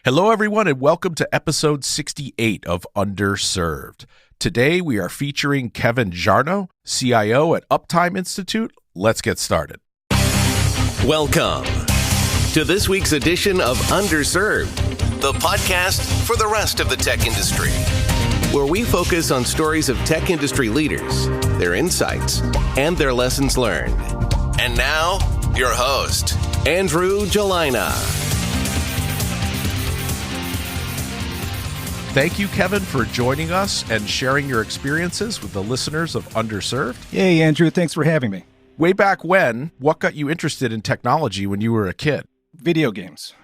Hello, everyone, and welcome to episode 68 of Underserved. Today, we are featuring Kevin Jarnot, CIO at Uptime Institute. Let's get started. Welcome to this week's edition of Underserved, the podcast for the rest of the tech industry, where we focus on stories of tech industry leaders, their insights, and their lessons learned. And now, your host, Andrew Jelina. Thank you, Kevin, for joining us and sharing your experiences with the listeners of Underserved. Hey, Andrew. Thanks for having me. Way back when, what got you interested in technology when you were a kid? Video games.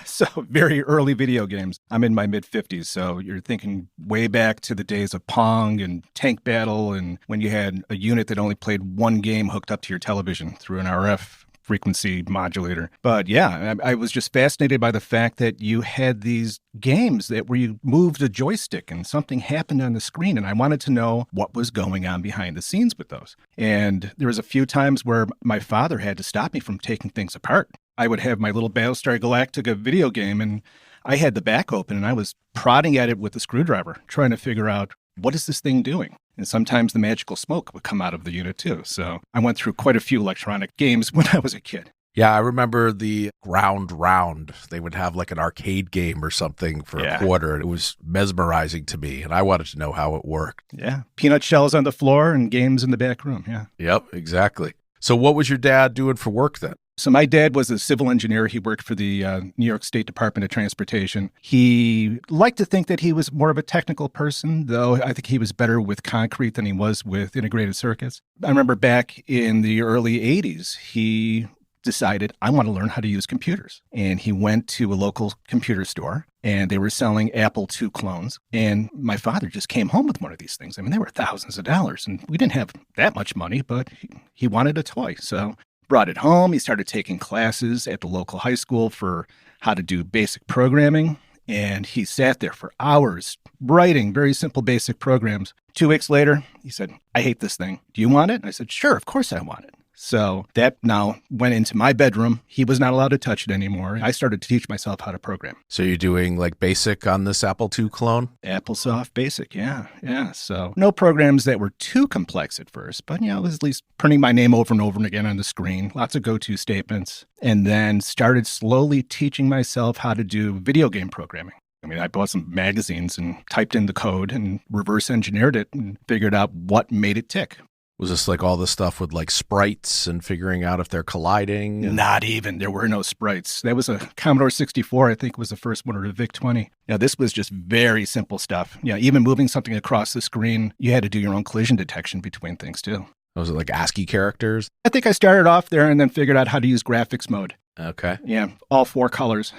So very early video games. I'm in my mid-50s, so you're thinking way back to the days of Pong and Tank Battle, and when you had a unit that only played one game hooked up to your television through an RF frequency modulator. But yeah, I was just fascinated by the fact that you had these games that where you moved a joystick and something happened on the screen, and I wanted to know what was going on behind the scenes with those. And there was a few times where my father had to stop me from taking things apart. I would have my little Battlestar Galactica video game, and I had the back open, and I was prodding at it with a screwdriver, trying to figure out, what is this thing doing? And sometimes the magical smoke would come out of the unit too. So I went through quite a few electronic games when I was a kid. Yeah, I remember the Ground Round. They would have like an arcade game or something for a quarter. It was mesmerizing to me, and I wanted to know how it worked. Yeah, peanut shells on the floor and games in the back room, yeah. Yep, exactly. So what was your dad doing for work then? So my dad was a civil engineer. He worked for the New York State Department of Transportation. He liked to think that he was more of a technical person, though I think he was better with concrete than he was with integrated circuits. I remember back in the early 80s, he decided, I want to learn how to use computers. And he went to a local computer store, and they were selling Apple II clones. And my father just came home with one of these things. I mean, they were thousands of dollars, and we didn't have that much money, but he wanted a toy. So brought it home. He started taking classes at the local high school for how to do basic programming. And he sat there for hours writing very simple basic programs. 2 weeks later, he said, I hate this thing. Do you want it? And I said, sure, of course I want it. So that now went into my bedroom. He was not allowed to touch it anymore. I started to teach myself how to program. So you're doing like basic on this Apple II clone? AppleSoft Basic, yeah. So no programs that were too complex at first, but it was at least printing my name over and over again on the screen, lots of go-to statements, and then started slowly teaching myself how to do video game programming. I mean, I bought some magazines and typed in the code and reverse engineered it and figured out what made it tick. Was this like all the stuff with like sprites and figuring out if they're colliding? Not even. There were no sprites. That was a Commodore 64, I think was the first one, or a VIC-20. This was just very simple stuff. Even moving something across the screen, you had to do your own collision detection between things too. Was it like ASCII characters? I think I started off there and then figured out how to use graphics mode. Okay. Yeah, all 4 colors.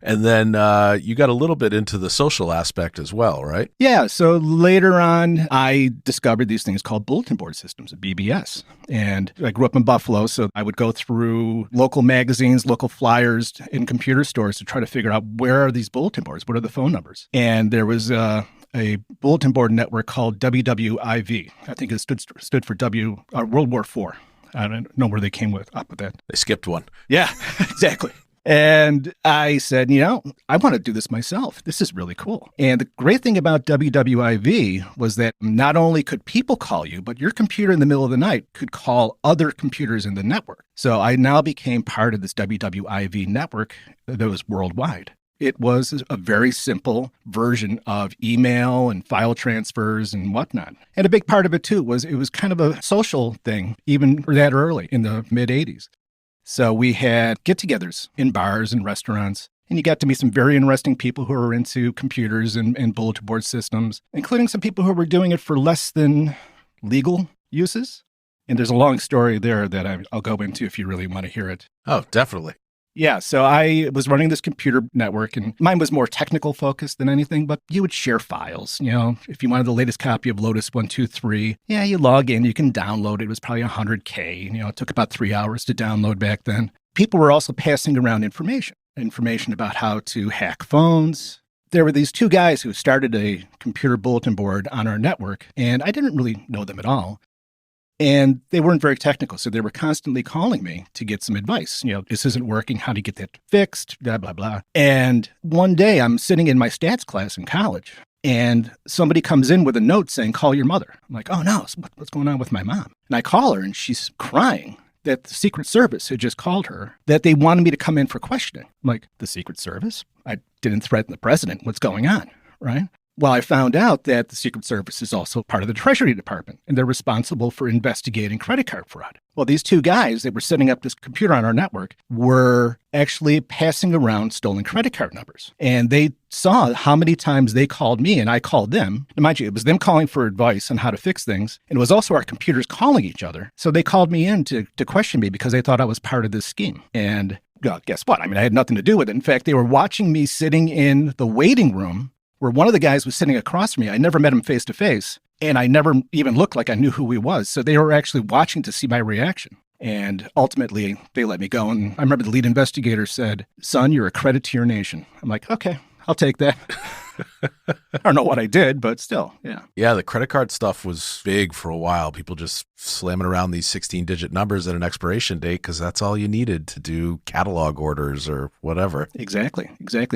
And then you got a little bit into the social aspect as well, right? Yeah. So later on, I discovered these things called bulletin board systems, BBS. And I grew up in Buffalo, so I would go through local magazines, local flyers in computer stores to try to figure out, where are these bulletin boards? What are the phone numbers? And there was a bulletin board network called WWIV. I think it stood for World War IV. I don't know where they came up with that. They skipped one. Yeah, exactly. And I said, I want to do this myself. This is really cool. And the great thing about WWIV was that not only could people call you, but your computer in the middle of the night could call other computers in the network. So I now became part of this WWIV network that was worldwide. It was a very simple version of email and file transfers and whatnot. And a big part of it, too, was it was kind of a social thing, even that early in the mid-'80s. So we had get-togethers in bars and restaurants, and you got to meet some very interesting people who were into computers and bulletin board systems, including some people who were doing it for less than legal uses. And there's a long story there that I'll go into if you really want to hear it. Oh, definitely. Yeah, so I was running this computer network, and mine was more technical focused than anything, but you would share files. If you wanted the latest copy of Lotus 123, you log in, you can download it. It was probably 100K. It took about 3 hours to download back then. People were also passing around information about how to hack phones. There were these 2 guys who started a computer bulletin board on our network, and I didn't really know them at all. And they weren't very technical. So they were constantly calling me to get some advice. This isn't working. How do you get that fixed? Blah, blah, blah. And one day I'm sitting in my stats class in college and somebody comes in with a note saying, call your mother. I'm like, oh no, what's going on with my mom? And I call her and she's crying that the Secret Service had just called her, that they wanted me to come in for questioning. I'm like, the Secret Service? I didn't threaten the president. What's going on? Right? Well, I found out that the Secret Service is also part of the Treasury Department, and they're responsible for investigating credit card fraud. Well, these two guys that were setting up this computer on our network were actually passing around stolen credit card numbers. And they saw how many times they called me and I called them. And mind you, it was them calling for advice on how to fix things. And it was also our computers calling each other. So they called me in to question me because they thought I was part of this scheme. And well, guess what? I had nothing to do with it. In fact, they were watching me sitting in the waiting room where one of the guys was sitting across from me. I never met him face to face, and I never even looked like I knew who he was. So they were actually watching to see my reaction. And ultimately, they let me go. And I remember the lead investigator said, son, you're a credit to your nation. I'm like, okay, I'll take that. I don't know what I did, but still, yeah. Yeah, the credit card stuff was big for a while. People just slamming around these 16-digit numbers at an expiration date because that's all you needed to do catalog orders or whatever. Exactly.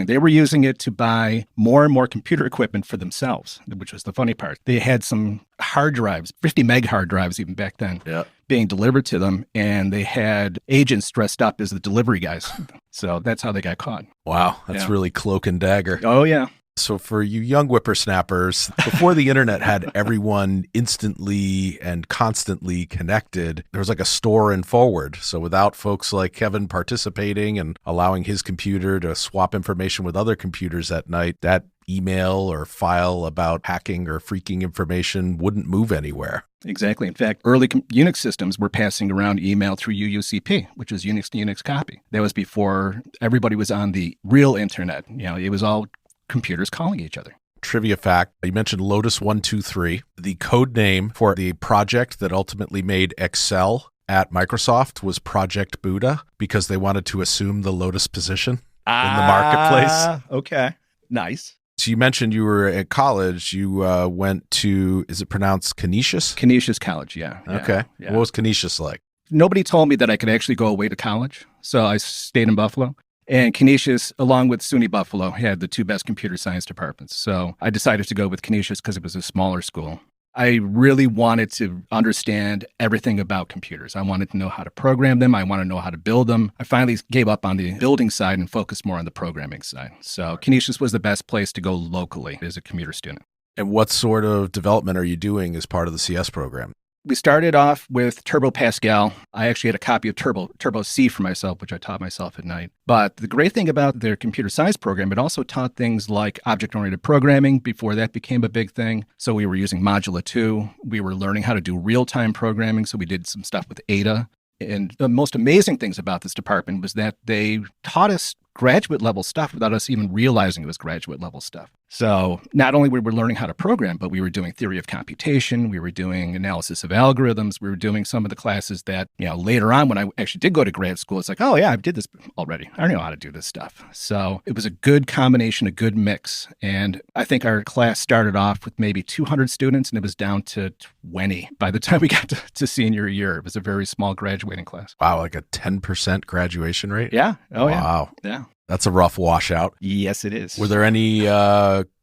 They were using it to buy more and more computer equipment for themselves, which was the funny part. They had some hard drives, 50 meg hard drives even back then, being delivered to them, and they had agents dressed up as the delivery guys. So that's how they got caught. Wow, that's really cloak and dagger. Oh, yeah. So for you young whippersnappers, before the internet had everyone instantly and constantly connected, there was like a store and forward. So without folks like Kevin participating and allowing his computer to swap information with other computers at night, that email or file about hacking or freaking information wouldn't move anywhere. Exactly. In fact, early Unix systems were passing around email through UUCP, which is Unix to Unix copy. That was before everybody was on the real internet. It was all computers calling each other. Trivia fact, you mentioned Lotus 123. The code name for the project that ultimately made Excel at Microsoft was Project Buddha because they wanted to assume the Lotus position in the marketplace. Okay. Nice. So you mentioned you were at college. You went to, is it pronounced Canisius? Canisius College, yeah. Okay. Yeah. What was Canisius like? Nobody told me that I could actually go away to college, so I stayed in Buffalo. And Canisius, along with SUNY Buffalo, had the two best computer science departments. So I decided to go with Canisius because it was a smaller school. I really wanted to understand everything about computers. I wanted to know how to program them. I wanted to know how to build them. I finally gave up on the building side and focused more on the programming side. So Canisius was the best place to go locally as a computer student. And what sort of development are you doing as part of the CS program? We started off with Turbo Pascal. I actually had a copy of Turbo C for myself, which I taught myself at night. But the great thing about their computer science program, it also taught things like object-oriented programming before that became a big thing. So we were using Modula 2. We were learning how to do real-time programming. So we did some stuff with Ada. And the most amazing things about this department was that they taught us graduate level stuff without us even realizing it was graduate level stuff. So not only were we learning how to program, but we were doing theory of computation, we were doing analysis of algorithms, we were doing some of the classes that, later on when I actually did go to grad school, it's like, oh yeah, I did this already. I know how to do this stuff. So it was a good combination, a good mix. And I think our class started off with maybe 200 students and it was down to 20 by the time we got to senior year. It was a very small graduating class. Wow, like a 10% graduation rate? Yeah. Oh, yeah. Wow. Yeah. That's a rough washout. Yes, it is. Were there any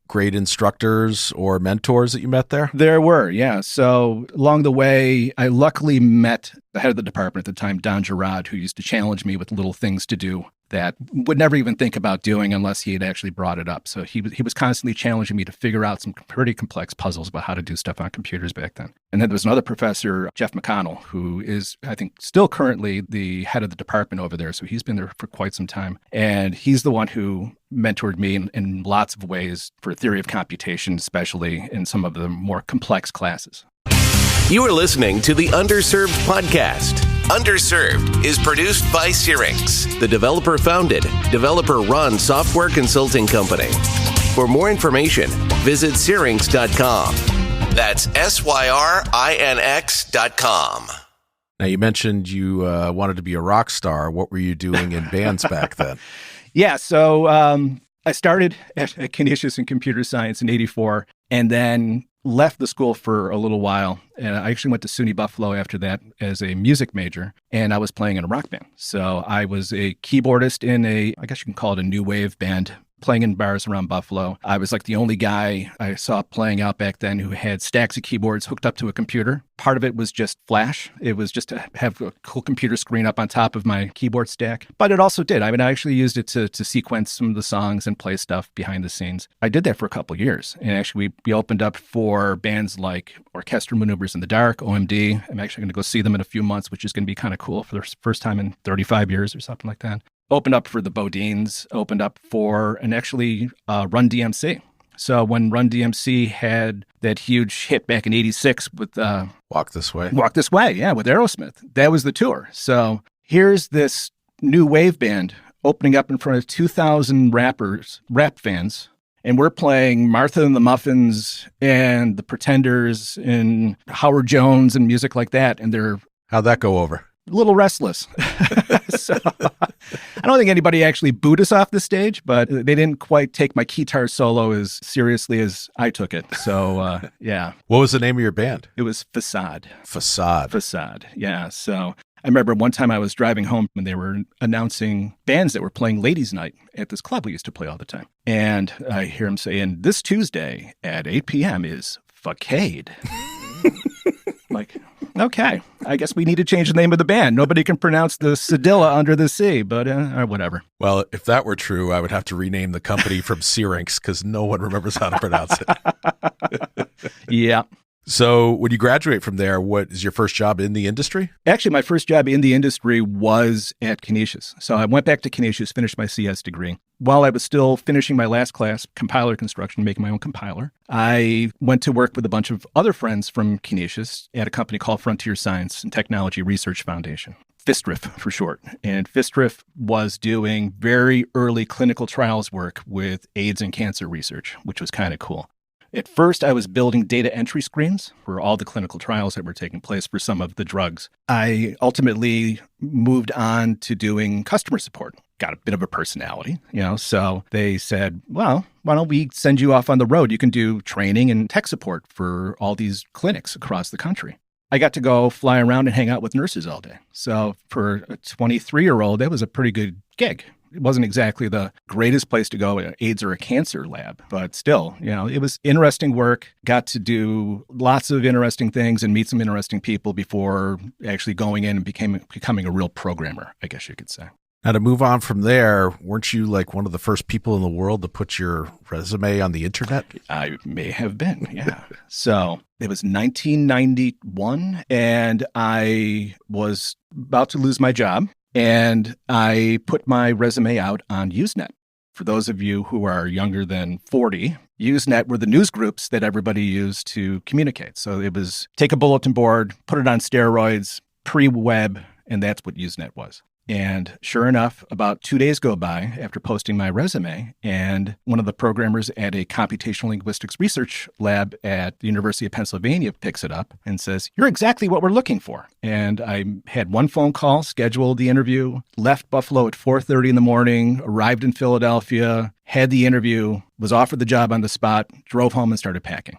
great instructors or mentors that you met there? There were, yeah. So along the way, I luckily met the head of the department at the time, Don Jarnot, who used to challenge me with little things to do that would never even think about doing unless he had actually brought it up. So he was constantly challenging me to figure out some pretty complex puzzles about how to do stuff on computers back then. And then there was another professor, Jeff McConnell, who is, I think, still currently the head of the department over there. So he's been there for quite some time. And he's the one who mentored me in lots of ways for theory of computation, especially in some of the more complex classes. You are listening to the Underserved podcast. Underserved is produced by Syrinx, the developer-founded, developer-run software consulting company. For more information, visit syrinx.com. That's SYRINX.com. Now, you mentioned you wanted to be a rock star. What were you doing in bands back then? Yeah, so I started at Canisius in computer science in '84, and then left the school for a little while, and I actually went to SUNY Buffalo after that as a music major, and I was playing in a rock band. So I was a keyboardist in I guess you can call it a new wave band, playing in bars around Buffalo. I was like the only guy I saw playing out back then who had stacks of keyboards hooked up to a computer. Part of it was just flash. It was just to have a cool computer screen up on top of my keyboard stack. But it also did. I mean, I actually used it to sequence some of the songs and play stuff behind the scenes. I did that for a couple of years. And actually, we opened up for bands like Orchestral Maneuvers in the Dark, OMD. I'm actually going to go see them in a few months, which is going to be kind of cool for the first time in 35 years or something like that. Opened up for the Bodines, opened up for, and actually Run DMC. So when Run DMC had that huge hit back in 86 with Walk This Way. Walk This Way, yeah, with Aerosmith. That was the tour. So here's this new wave band opening up in front of 2,000 rap fans. And we're playing Martha and the Muffins and the Pretenders and Howard Jones and music like that. And they're How'd that go over? a little restless. So I don't think anybody actually booed us off the stage, but they didn't quite take my guitar solo as seriously as I took it. So, yeah. What was the name of your band? It was Facade. Facade. Yeah. So I remember one time I was driving home and they were announcing bands that were playing Ladies' Night at this club we used to play all the time. And I hear them saying, this Tuesday at 8 p.m. is Facade. Like, okay, I guess we need to change the name of the band. Nobody can pronounce the Cedilla under the sea, but whatever. Well, if that were true, I would have to rename the company from Syrinx because no one remembers how to pronounce it. Yeah. So when you graduate from there, what is your first job in the industry? Actually, my first job in the industry was at Canisius. So I went back to Canisius, finished my CS degree. While I was still finishing my last class, compiler construction, making my own compiler, I went to work with a bunch of other friends from Canisius at a company called Frontier Science and Technology Research Foundation. FISTRIF for short. And FISTRIF was doing very early clinical trials work with AIDS and cancer research, which was kind of cool. At first, I was building data entry screens for all the clinical trials that were taking place for some of the drugs. I ultimately moved on to doing customer support. Got a bit of a personality, so they said, well, why don't we send you off on the road? You can do training and tech support for all these clinics across the country. I got to go fly around and hang out with nurses all day. So for a 23-year-old, that was a pretty good gig. It wasn't exactly the greatest place to go, an AIDS or a cancer lab, but still, it was interesting work. Got to do lots of interesting things and meet some interesting people before actually going in and becoming a real programmer, I guess you could say. Now, to move on from there, weren't you like one of the first people in the world to put your resume on the internet? I may have been, yeah. So it was 1991, and I was about to lose my job. And I put my resume out on Usenet. For those of you who are younger than 40, Usenet were the news groups that everybody used to communicate. So it was take a bulletin board, put it on steroids, pre-web, and that's what Usenet was. And sure enough, about 2 days go by after posting my resume, and one of the programmers at a computational linguistics research lab at the University of Pennsylvania picks it up and says, "You're exactly what we're looking for." And I had one phone call, scheduled the interview, left Buffalo at 4:30 in the morning, arrived in Philadelphia, had the interview, was offered the job on the spot, drove home and started packing.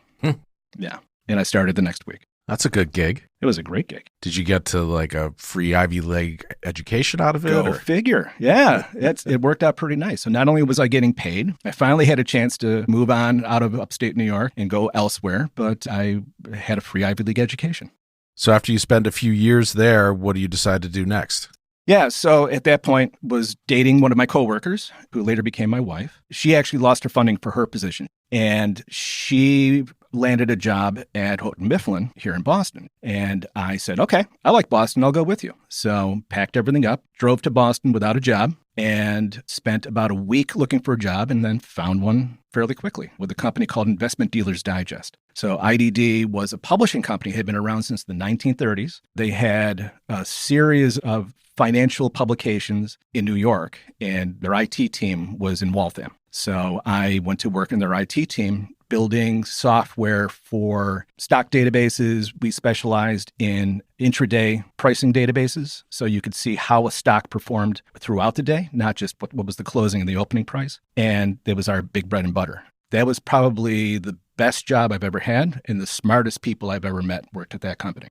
Yeah. And I started the next week. That's a good gig. It was a great gig. Did you get to like a free Ivy League education out of it? Go figure. Yeah, it worked out pretty nice. So not only was I getting paid, I finally had a chance to move on out of upstate New York and go elsewhere, but I had a free Ivy League education. So after you spend a few years there, what do you decide to do next? Yeah, so at that point was dating one of my coworkers who later became my wife. She actually lost her funding for her position, and she landed a job at Houghton Mifflin here in Boston. And I said, okay, I like Boston. I'll go with you. So packed everything up, drove to Boston without a job, and spent about a week looking for a job, and then found one fairly quickly with a company called Investment Dealers Digest. So IDD was a publishing company, had been around since the 1930s. They had a series of financial publications in New York, and their IT team was in Waltham. So I went to work in their IT team building software for stock databases. We specialized in intraday pricing databases, so you could see how a stock performed throughout the day, not just what was the closing and the opening price. And that was our big bread and butter. That was probably the best job I've ever had, and the smartest people I've ever met worked at that company.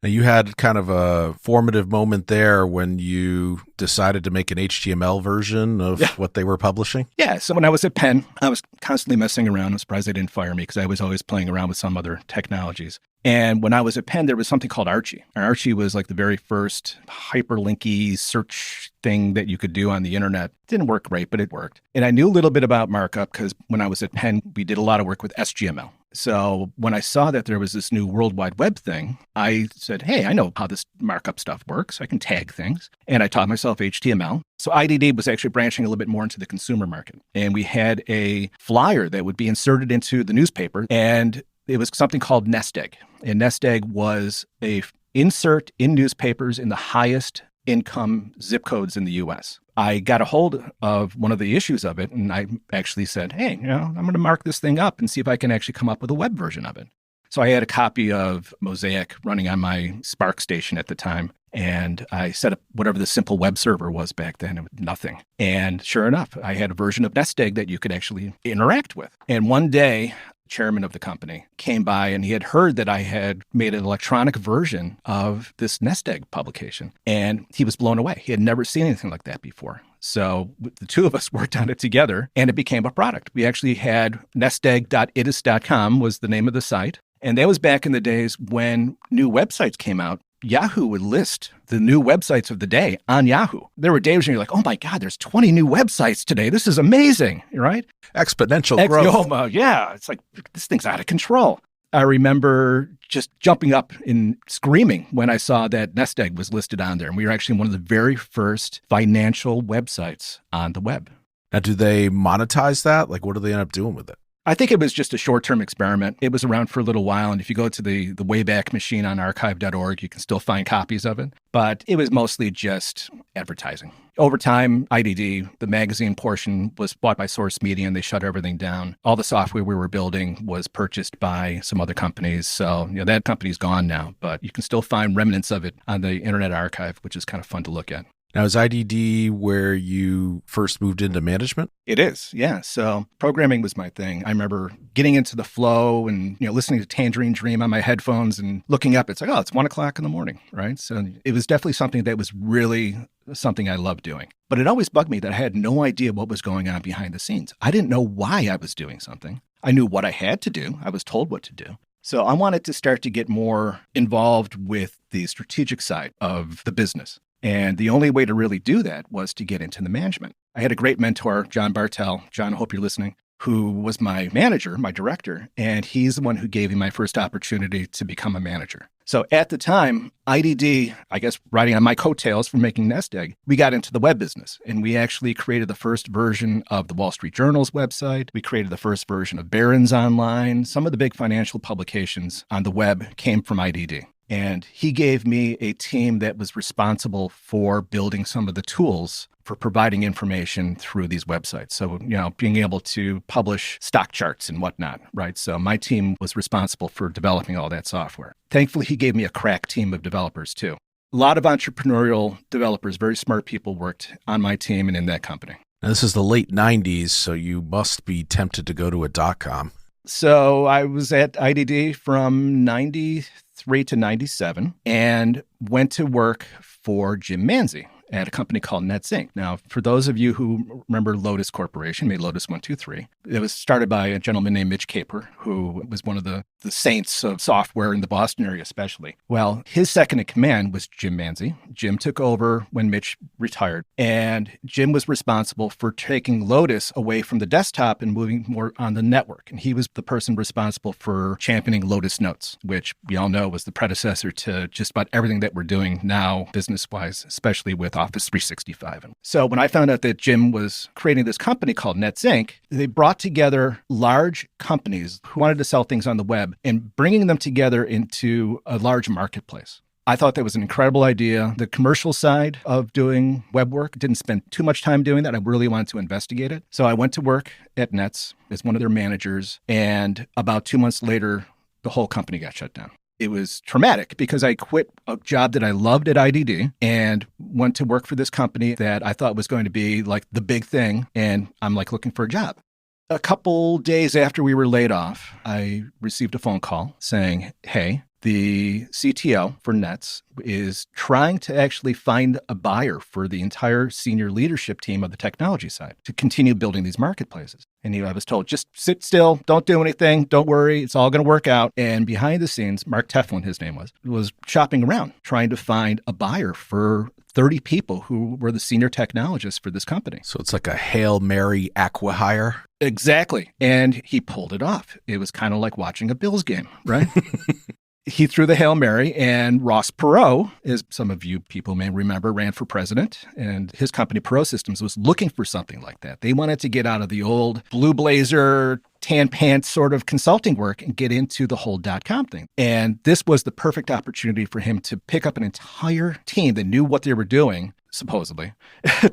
Now, you had kind of a formative moment there when you decided to make an HTML version of what they were publishing. Yeah. So when I was at Penn, I was constantly messing around. I'm surprised they didn't fire me because I was always playing around with some other technologies. And when I was at Penn, there was something called Archie. And Archie was like the very first hyperlinky search thing that you could do on the internet. It didn't work great, but it worked. And I knew a little bit about markup because when I was at Penn, we did a lot of work with SGML. So when I saw that there was this new World Wide Web thing, I said, hey, I know how this markup stuff works. I can tag things. And I taught myself HTML. So IDD was actually branching a little bit more into the consumer market. And we had a flyer that would be inserted into the newspaper. And it was something called Nest Egg. And Nest Egg was a insert in newspapers in the highest income zip codes in the U.S. I got a hold of one of the issues of it, and I actually said, hey, I'm going to mark this thing up and see if I can actually come up with a web version of it. So I had a copy of Mosaic running on my Spark station at the time, and I set up whatever the simple web server was back then. It was nothing. And sure enough, I had a version of Nest Egg that you could actually interact with. And one day, chairman of the company came by and he had heard that I had made an electronic version of this Nest Egg publication. And he was blown away. He had never seen anything like that before. So the two of us worked on it together and it became a product. We actually had nestegg.itis.com was the name of the site. And that was back in the days when new websites came out. Yahoo would list the new websites of the day on Yahoo. There were days when you're like, oh my God, there's 20 new websites today. This is amazing, right? Exponential growth. Yeah, it's like, this thing's out of control. I remember just jumping up and screaming when I saw that Nest Egg was listed on there. And we were actually one of the very first financial websites on the web. Now, do they monetize that? Like, what do they end up doing with it? I think it was just a short-term experiment. It was around for a little while, and if you go to the Wayback Machine on archive.org, you can still find copies of it. But it was mostly just advertising. Over time, IDD, the magazine portion, was bought by Source Media, and they shut everything down. All the software we were building was purchased by some other companies. So that company's gone now, but you can still find remnants of it on the Internet Archive, which is kind of fun to look at. Now, is IDD where you first moved into management? It is, yeah. So programming was my thing. I remember getting into the flow and listening to Tangerine Dream on my headphones and looking up. It's like, it's 1 o'clock in the morning, right? So it was definitely something that was really something I loved doing. But it always bugged me that I had no idea what was going on behind the scenes. I didn't know why I was doing something. I knew what I had to do. I was told what to do. So I wanted to start to get more involved with the strategic side of the business. And the only way to really do that was to get into the management. I had a great mentor, John Bartel. John, I hope you're listening, who was my manager, my director, and he's the one who gave me my first opportunity to become a manager. So at the time, IDD, I guess riding on my coattails from making Nest Egg, we got into the web business. And we actually created the first version of the Wall Street Journal's website. We created the first version of Barron's Online. Some of the big financial publications on the web came from IDD. And he gave me a team that was responsible for building some of the tools for providing information through these websites. So, being able to publish stock charts and whatnot, right? So my team was responsible for developing all that software. Thankfully, he gave me a crack team of developers too. A lot of entrepreneurial developers, very smart people worked on my team and in that company. Now, this is the late 90s, so you must be tempted to go to a .com. So I was at IDD from 93 to 97 and went to work for Jim Manzi at a company called NetSync. Now, for those of you who remember Lotus Corporation, made Lotus 123, it was started by a gentleman named Mitch Caper, who was one of the saints of software in the Boston area especially. Well, his second in command was Jim Manzi. Jim took over when Mitch retired, and Jim was responsible for taking Lotus away from the desktop and moving more on the network. And he was the person responsible for championing Lotus Notes, which we all know was the predecessor to just about everything that we're doing now business-wise, especially with Office 365. So when I found out that Jim was creating this company called NetSync, they brought together large companies who wanted to sell things on the web and bringing them together into a large marketplace. I thought that was an incredible idea. The commercial side of doing web work, didn't spend too much time doing that. I really wanted to investigate it. So I went to work at Nets as one of their managers. And about 2 months later, the whole company got shut down. It was traumatic because I quit a job that I loved at IDD and went to work for this company that I thought was going to be like the big thing. And I'm like looking for a job. A couple days after we were laid off, I received a phone call saying, hey, the CTO for Nets is trying to actually find a buyer for the entire senior leadership team of the technology side to continue building these marketplaces. And I was told, just sit still, don't do anything, don't worry, it's all going to work out. And behind the scenes, Mark Teflon, his name was shopping around, trying to find a buyer for 30 people who were the senior technologists for this company. So it's like a Hail Mary acqui-hire? Exactly. And he pulled it off. It was kind of like watching a Bills game, right? He threw the Hail Mary, and Ross Perot, as some of you people may remember, ran for president, and his company, Perot Systems, was looking for something like that. They wanted to get out of the old blue blazer, tan pants sort of consulting work and get into the whole .com thing. And this was the perfect opportunity for him to pick up an entire team that knew what they were doing, supposedly,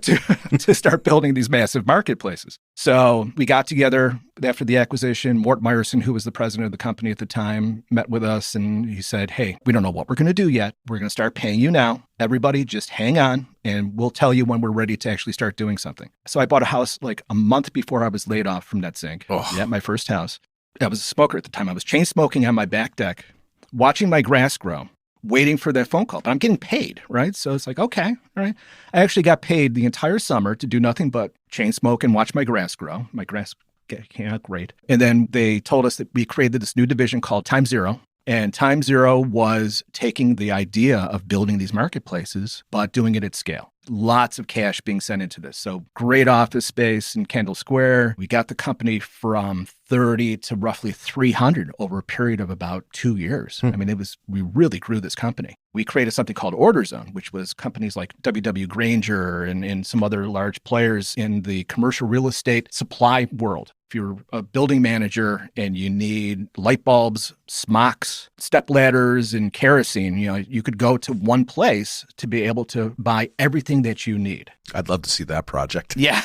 to start building these massive marketplaces. So we got together after the acquisition. Mort Meyerson, who was the president of the company at the time, met with us, and he said, hey, we don't know what we're going to do yet. We're going to start paying you now. Everybody just hang on, and we'll tell you when we're ready to actually start doing something. So I bought a house like a month before I was laid off from NetSync. Yeah, my first house. I was a smoker at the time. I was chain smoking on my back deck, watching my grass grow, waiting for that phone call. But I'm getting paid, right? So it's like, okay, all right. I actually got paid the entire summer to do nothing but chain smoke and watch my grass grow. My grass came out great. And then they told us that we created this new division called Time Zero. And Time Zero was taking the idea of building these marketplaces, but doing it at scale. Lots of cash being sent into this. So great office space in Kendall Square. We got the company from 30 to roughly 300 over a period of about 2 years. I mean, we really grew this company. We created something called Order Zone, which was companies like W.W. Grainger and some other large players in the commercial real estate supply world. If you're a building manager and you need light bulbs, smocks, step ladders, and kerosene, you could go to one place to be able to buy everything that you need. I'd love to see that project. Yeah.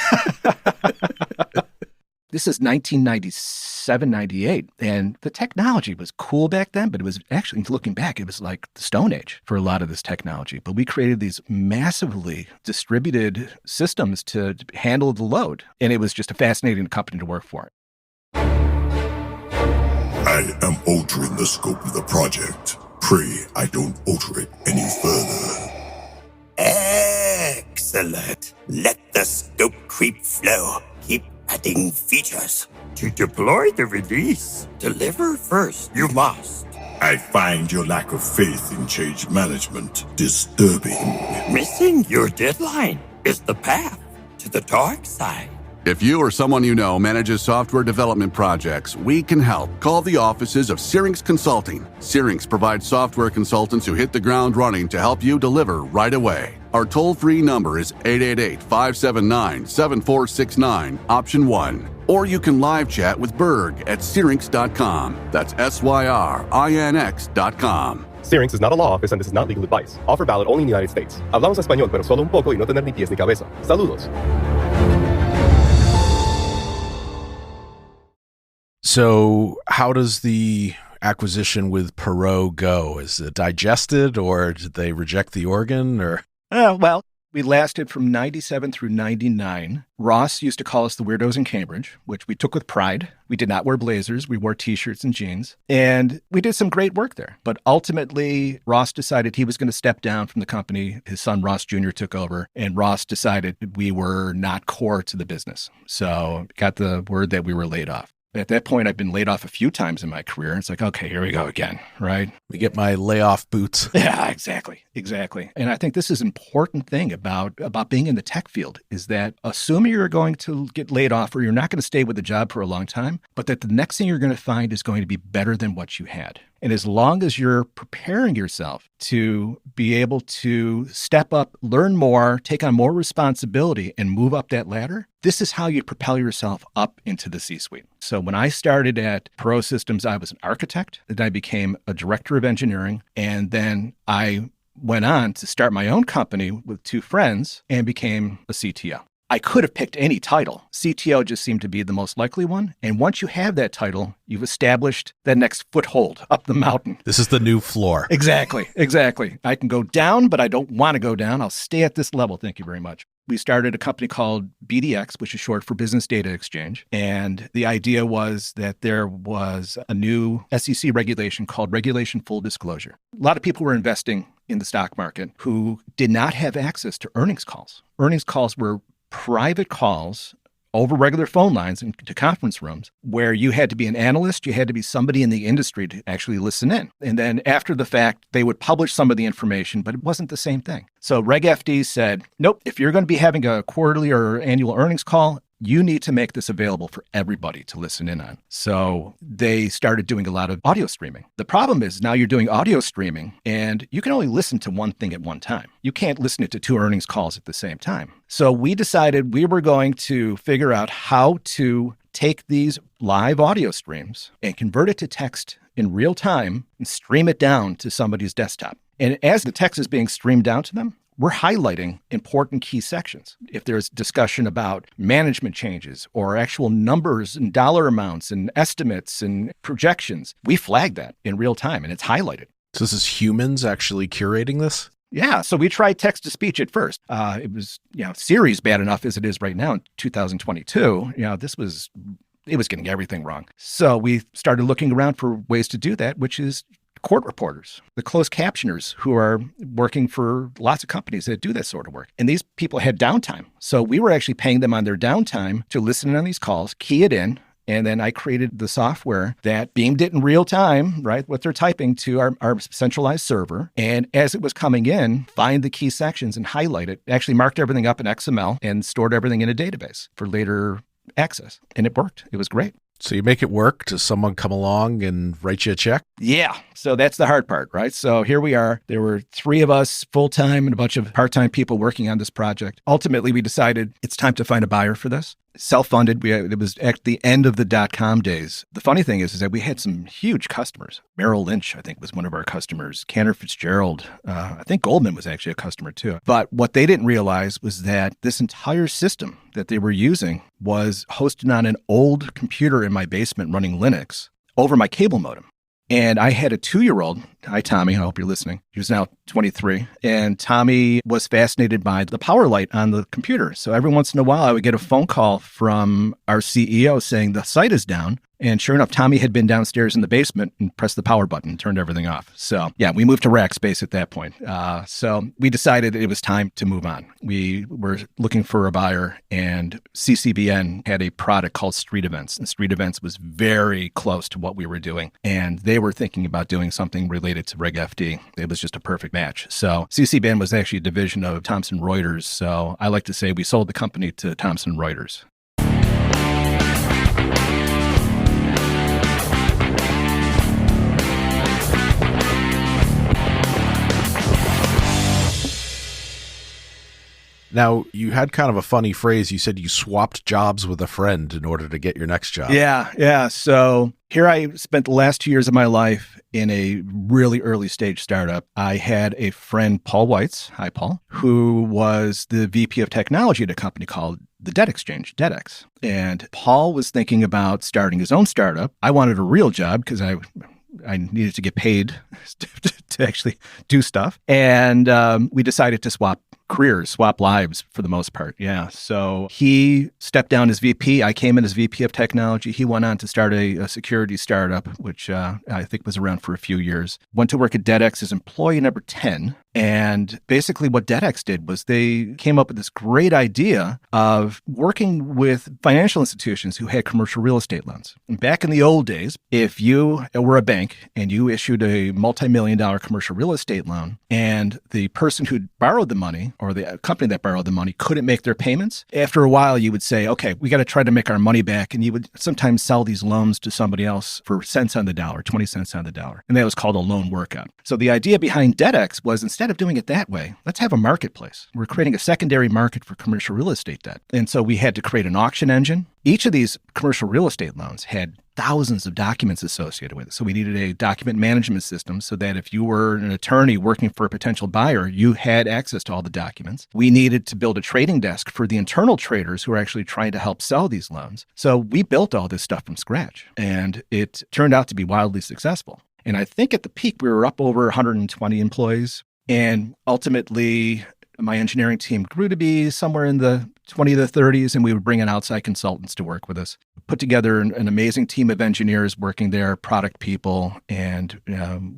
This is 1997, 98, and the technology was cool back then, but it was actually, looking back, it was like the Stone Age for a lot of this technology. But we created these massively distributed systems to handle the load, and it was just a fascinating company to work for. I am altering the scope of the project. Pray I don't alter it any further. Excellent. Let the scope creep flow. Keep adding features. To deploy the release, deliver first. You must. I find your lack of faith in change management disturbing. Missing your deadline is the path to the dark side. If you or someone you know manages software development projects, we can help. Call the offices of Syrinx Consulting. Syrinx provides software consultants who hit the ground running to help you deliver right away. Our toll-free number is 888-579-7469, option 1. Or you can live chat with Berg at Syrinx.com. That's SYRINX.com. Syrinx is not a law office and this is not legal advice. Offer valid only in the United States. Hablamos español, pero solo un poco y no tener ni pies ni cabeza. Saludos. So how does the acquisition with Perot go? Is it digested, or did they reject the organ? Or Well, we lasted from 97 through 99. Ross used to call us the weirdos in Cambridge, which we took with pride. We did not wear blazers. We wore T-shirts and jeans. And we did some great work there. But ultimately, Ross decided he was going to step down from the company. His son, Ross Jr., took over. And Ross decided we were not core to the business. So got the word that we were laid off. At that point, I've been laid off a few times in my career. It's like, okay, here we go again, right? we get my layoff boots? Yeah, exactly. And I think this is an important thing about being in the tech field is that assuming you're going to get laid off or you're not going to stay with the job for a long time, but that the next thing you're going to find is going to be better than what you had. And as long as you're preparing yourself to be able to step up, learn more, take on more responsibility, and move up that ladder, this is how you propel yourself up into the C-suite. So when I started at Perot Systems, I was an architect. Then I became a director of engineering. And then I went on to start my own company with two friends and became a CTO. I could have picked any title. CTO just seemed to be the most likely one. And once you have that title, you've established that next foothold up the mountain. This is the new floor. Exactly. I can go down, but I don't want to go down. I'll stay at this level. Thank you very much. We started a company called BDX, which is short for Business Data Exchange. And the idea was that there was a new SEC regulation called Regulation Full Disclosure. A lot of people were investing in the stock market who did not have access to earnings calls. Earnings calls were private calls over regular phone lines into conference rooms where you had to be an analyst, you had to be somebody in the industry to actually listen in. And then after the fact, they would publish some of the information, but it wasn't the same thing. So Reg FD said, nope, if you're going to be having a quarterly or annual earnings call, you need to make this available for everybody to listen in on. So they started doing a lot of audio streaming. The problem is now you're doing audio streaming and you can only listen to one thing at one time. You can't listen to two earnings calls at the same time. So we decided we were going to figure out how to take these live audio streams and convert it to text in real time and stream it down to somebody's desktop. And as the text is being streamed down to them, we're highlighting important key sections. If there's discussion about management changes or actual numbers and dollar amounts and estimates and projections, we flag that in real time and it's highlighted. So this is humans actually curating this? Yeah. So we tried text to speech at first. It was, Siri's bad enough as it is right now in 2022. It was getting everything wrong. So we started looking around for ways to do that, which is court reporters, the closed captioners who are working for lots of companies that do that sort of work. And these people had downtime. So we were actually paying them on their downtime to listen in on these calls, key it in. And then I created the software that beamed it in real time, right, what they're typing to our centralized server. And as it was coming in, find the key sections and highlight it, actually marked everything up in XML and stored everything in a database for later access. And it worked. It was great. So you make it work. Does someone come along and write you a check? Yeah. So that's the hard part, right? So here we are. There were 3 of us full-time and a bunch of part-time people working on this project. Ultimately, we decided it's time to find a buyer for this. Self-funded. It was at the end of the dot-com days. The funny thing is that we had some huge customers. Merrill Lynch, I think, was one of our customers. Cantor Fitzgerald. I think Goldman was actually a customer too. But what they didn't realize was that this entire system that they were using was hosted on an old computer in my basement running Linux over my cable modem. And I had a 2-year-old. Hi, Tommy. I hope you're listening. He was now 23. And Tommy was fascinated by the power light on the computer. So every once in a while, I would get a phone call from our CEO saying the site is down. And sure enough, Tommy had been downstairs in the basement and pressed the power button and turned everything off. So yeah, we moved to rack space at that point. So we decided it was time to move on. We were looking for a buyer, and CCBN had a product called Street Events. And Street Events was very close to what we were doing. And they were thinking about doing something related to Reg FD. It was just a perfect match. So CCBN was actually a division of Thomson Reuters. So I like to say we sold the company to Thomson Reuters. Now, you had kind of a funny phrase. You said you swapped jobs with a friend in order to get your next job. Yeah. So here I spent the last 2 years of my life in a really early stage startup. I had a friend, Paul Weitz, hi Paul, who was the VP of technology at a company called the Debt Exchange, DebtX. And Paul was thinking about starting his own startup. I wanted a real job because I needed to get paid to actually do stuff. And we decided to swap careers, swap lives for the most part. Yeah. So he stepped down as VP. I came in as VP of technology. He went on to start a security startup, which I think was around for a few years. Went to work at DebtX as employee number 10. And basically what DebtX did was they came up with this great idea of working with financial institutions who had commercial real estate loans. And back in the old days, if you were a bank and you issued a multi-million-dollar commercial real estate loan and the person who borrowed the money or the company that borrowed the money couldn't make their payments, after a while you would say, okay, we got to try to make our money back. And you would sometimes sell these loans to somebody else for cents on the dollar, 20 cents on the dollar. And that was called a loan workout. So the idea behind DebtX was instead of doing it that way, let's have a marketplace. We're creating a secondary market for commercial real estate debt. And so we had to create an auction engine. Each of these commercial real estate loans had thousands of documents associated with it. So we needed a document management system so that if you were an attorney working for a potential buyer, you had access to all the documents. We needed to build a trading desk for the internal traders who are actually trying to help sell these loans. So we built all this stuff from scratch, and it turned out to be wildly successful. And I think at the peak, we were up over 120 employees. And ultimately, My engineering team grew to be somewhere in the 20 to 30s, and we would bring in outside consultants to work with us. Put together an amazing team of engineers working there, product people, and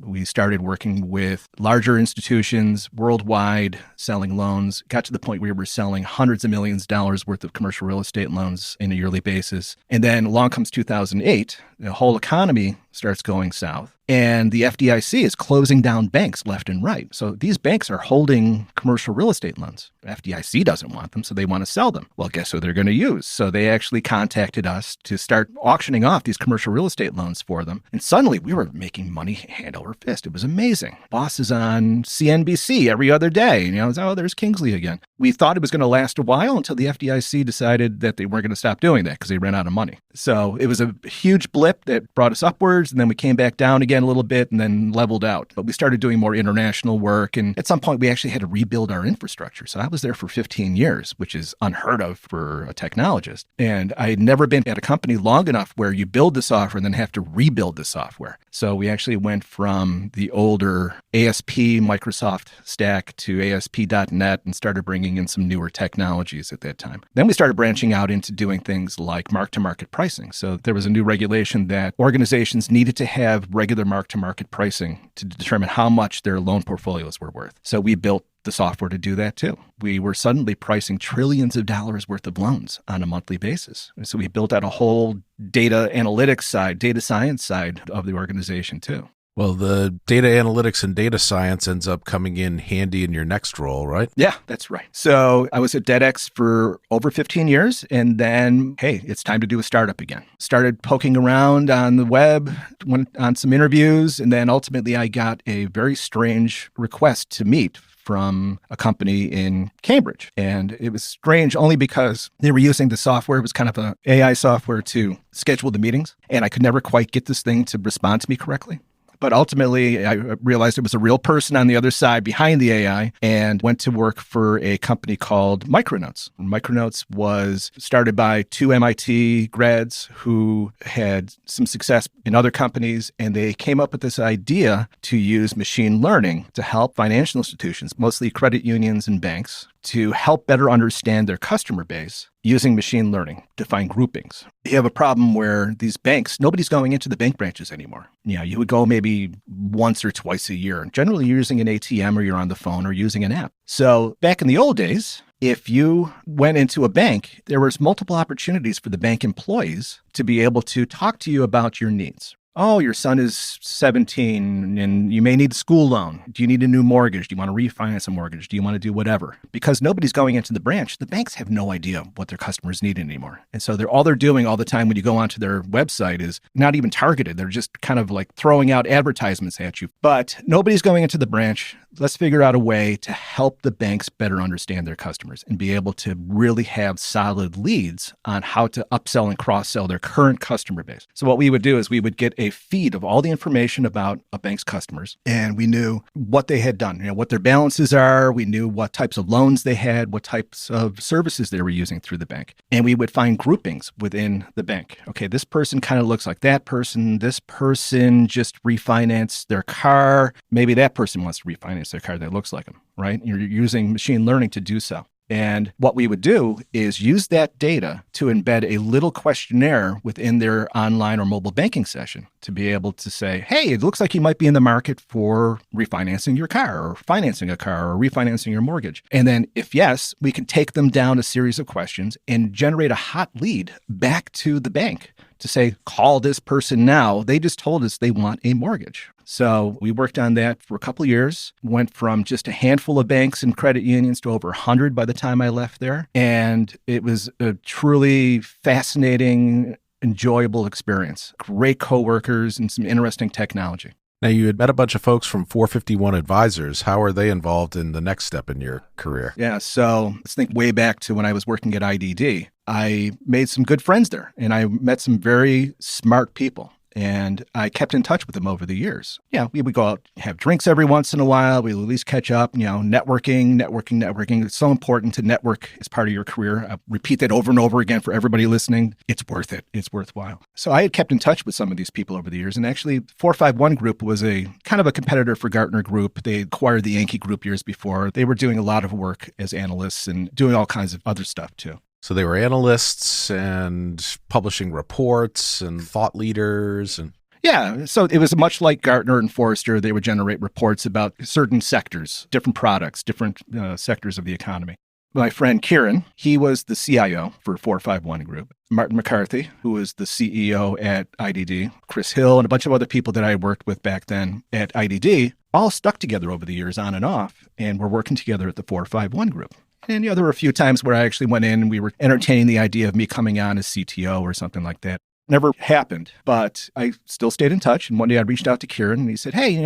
we started working with larger institutions worldwide, selling loans. Got to the point where we were selling hundreds of millions of dollars worth of commercial real estate loans on a yearly basis. And then along comes 2008, the whole economy starts going south. And the FDIC is closing down banks left and right. So these banks are holding commercial real estate loans. The FDIC doesn't want them, so they want to sell them. Well, guess who they're going to use? So they actually contacted us to start auctioning off these commercial real estate loans for them. And suddenly we were making money hand over fist. It was amazing. Boss is on CNBC every other day. Oh, there's Kingsley again. We thought it was going to last a while until the FDIC decided that they weren't going to stop doing that because they ran out of money. So it was a huge blip that brought us upwards, and then we came back down again a little bit and then leveled out. But we started doing more international work, and at some point we actually had to rebuild our infrastructure. So I was there for 15 years, which is unheard of for a technologist. And I had never been at a company long enough where you build the software and then have to rebuild the software. So we actually went from the older ASP Microsoft stack to ASP.NET and started bringing in some newer technologies at that time. Then we started branching out into doing things like mark-to-market pricing. So there was a new regulation that organizations needed to have regular mark-to-market pricing to determine how much their loan portfolios were worth. So we built the software to do that too. We were suddenly pricing trillions of dollars worth of loans on a monthly basis. So we built out a whole data analytics side, data science side of the organization too. Well, the data analytics and data science ends up coming in handy in your next role, right? Yeah, that's right. So I was at DebtX for over 15 years, and then, hey, it's time to do a startup again. Started poking around on the web, went on some interviews, and then ultimately I got a very strange request to meet from a company in Cambridge. And it was strange only because they were using the software. It was kind of an AI software to schedule the meetings, and I could never quite get this thing to respond to me correctly. But ultimately, I realized it was a real person on the other side behind the AI and went to work for a company called Micronotes. Micronotes was started by two MIT grads who had some success in other companies, and they came up with this idea to use machine learning to help financial institutions, mostly credit unions and banks, to help better understand their customer base using machine learning to find groupings. You have a problem where these banks, nobody's going into the bank branches anymore. You would go maybe once or twice a year. Generally, you're using an ATM or you're on the phone or using an app. So back in the old days, if you went into a bank, there was multiple opportunities for the bank employees to be able to talk to you about your needs. Oh, your son is 17 and you may need a school loan. Do you need a new mortgage? Do you want to refinance a mortgage? Do you want to do whatever? Because nobody's going into the branch, the banks have no idea what their customers need anymore. And so all they're doing all the time when you go onto their website is not even targeted. They're just kind of like throwing out advertisements at you. But nobody's going into the branch. Let's figure out a way to help the banks better understand their customers and be able to really have solid leads on how to upsell and cross-sell their current customer base. So what we would do is we would get a feed of all the information about a bank's customers, and we knew what they had done, what their balances are. We knew what types of loans they had, what types of services they were using through the bank. And we would find groupings within the bank. Okay, this person kind of looks like that person. This person just refinanced their car. Maybe that person wants to refinance their car that looks like them, right? You're using machine learning to do so. And what we would do is use that data to embed a little questionnaire within their online or mobile banking session to be able to say, hey, it looks like you might be in the market for refinancing your car or financing a car or refinancing your mortgage. And then if yes, we can take them down a series of questions and generate a hot lead back to the bank to say, call this person now. They just told us they want a mortgage. So we worked on that for a couple of years, went from just a handful of banks and credit unions to over 100 by the time I left there. And it was a truly fascinating, enjoyable experience. Great coworkers and some interesting technology. Now, you had met a bunch of folks from 451 Advisors. How are they involved in the next step in your career? Yeah, so let's think way back to when I was working at IDD. I made some good friends there, and I met some very smart people. And I kept in touch with them over the years. Yeah, we would go out, have drinks every once in a while. We would at least catch up, networking. It's so important to network as part of your career. I repeat that over and over again for everybody listening. It's worth it. It's worthwhile. So I had kept in touch with some of these people over the years. And actually, 451 Group was a kind of a competitor for Gartner Group. They acquired the Yankee Group years before. They were doing a lot of work as analysts and doing all kinds of other stuff too. So they were analysts and publishing reports and thought leaders and... Yeah, so it was much like Gartner and Forrester. They would generate reports about certain sectors, different products, different sectors of the economy. My friend Kieran, he was the CIO for 451 Group. Martin McCarthy, who was the CEO at IDD, Chris Hill, and a bunch of other people that I worked with back then at IDD, all stuck together over the years on and off, and were working together at the 451 Group. And, there were a few times where I actually went in and we were entertaining the idea of me coming on as CTO or something like that. Never happened, but I still stayed in touch. And one day I reached out to Kieran and he said, hey,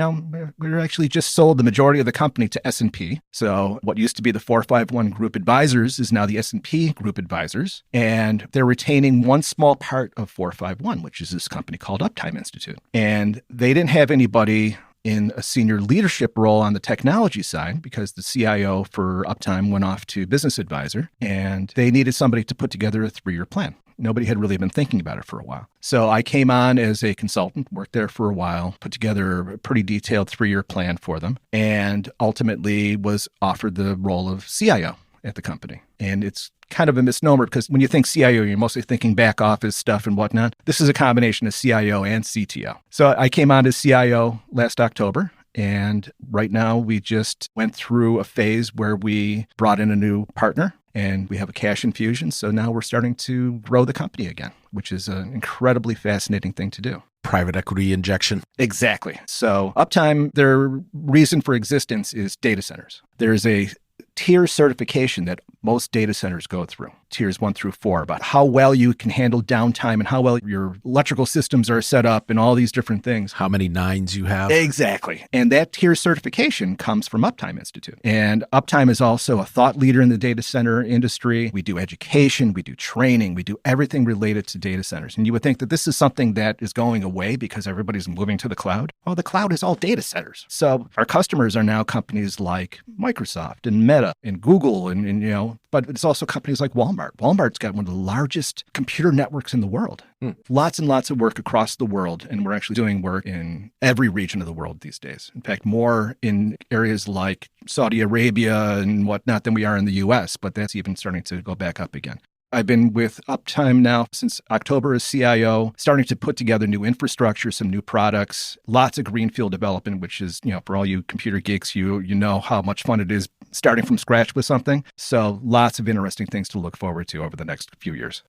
we're actually just sold the majority of the company to S&P. So what used to be the 451 Group Advisors is now the S&P Group Advisors. And they're retaining one small part of 451, which is this company called Uptime Institute. And they didn't have anybody in a senior leadership role on the technology side because the CIO for Uptime went off to business advisor and they needed somebody to put together a 3-year plan. Nobody had really been thinking about it for a while. So I came on as a consultant, worked there for a while, put together a pretty detailed 3-year plan for them, and ultimately was offered the role of CIO at the company. And it's kind of a misnomer because when you think CIO, you're mostly thinking back office stuff and whatnot. This is a combination of CIO and CTO. So I came on as CIO last October. And right now we just went through a phase where we brought in a new partner and we have a cash infusion. So now we're starting to grow the company again, which is an incredibly fascinating thing to do. Private equity injection. Exactly. So Uptime, their reason for existence is data centers. There's a tier certification that most data centers go through, tiers 1 through 4, about how well you can handle downtime and how well your electrical systems are set up and all these different things. How many 9s you have. Exactly. And that tier certification comes from Uptime Institute. And Uptime is also a thought leader in the data center industry. We do education, we do training, we do everything related to data centers. And you would think that this is something that is going away because everybody's moving to the cloud. Oh, the cloud is all data centers. So our customers are now companies like Microsoft and Meta and Google and but it's also companies like Walmart. Walmart's got one of the largest computer networks in the world. Lots and lots of work across the world. And we're actually doing work in every region of the world these days. In fact, more in areas like Saudi Arabia and whatnot than we are in the US, but that's even starting to go back up again. I've been with Uptime now since October as CIO, starting to put together new infrastructure, some new products, lots of greenfield development, which is, for all you computer geeks, you know how much fun it is starting from scratch with something. So lots of interesting things to look forward to over the next few years.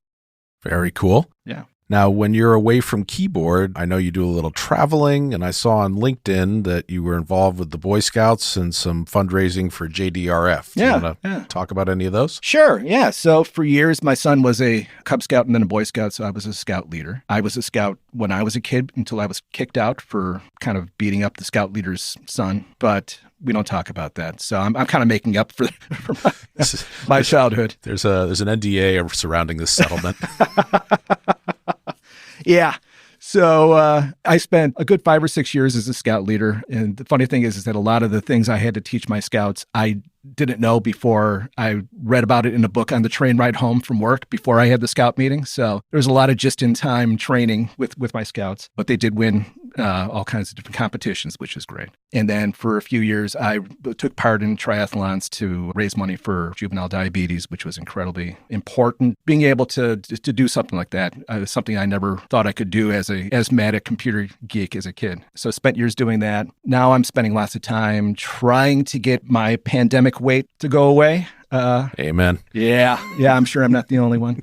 Very cool. Yeah. Now, when you're away from keyboard, I know you do a little traveling, and I saw on LinkedIn that you were involved with the Boy Scouts and some fundraising for JDRF. Do you want to talk about any of those? Sure, yeah. So for years, my son was a Cub Scout and then a Boy Scout, so I was a Scout leader. I was a Scout when I was a kid until I was kicked out for kind of beating up the Scout leader's son, but we don't talk about that. So I'm kind of making up for my childhood. There's an NDA surrounding this settlement. Yeah. So I spent a good 5 or 6 years as a Scout leader. And the funny thing is that a lot of the things I had to teach my Scouts, I didn't know before I read about it in a book on the train ride home from work before I had the Scout meeting. So there was a lot of just-in-time training with my Scouts, but they did win all kinds of different competitions, which is great. And then for a few years, I took part in triathlons to raise money for juvenile diabetes, which was incredibly important. Being able to do something like that is something I never thought I could do as a asthmatic computer geek as a kid. So I spent years doing that. Now I'm spending lots of time trying to get my pandemic weight to go away. Amen. Yeah, I'm sure I'm not the only one.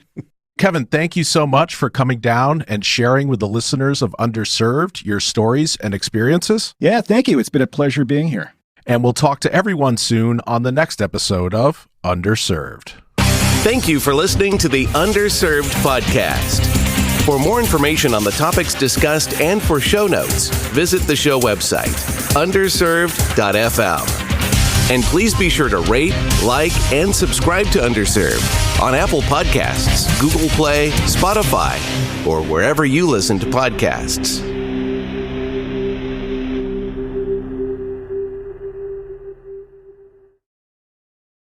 Kevin, thank you so much for coming down and sharing with the listeners of Underserved your stories and experiences. Yeah, thank you. It's been a pleasure being here. And we'll talk to everyone soon on the next episode of Underserved. Thank you for listening to the Underserved podcast. For more information on the topics discussed and for show notes, visit the show website, underserved.fm. And please be sure to rate, like, and subscribe to Underserved on Apple Podcasts, Google Play, Spotify, or wherever you listen to podcasts.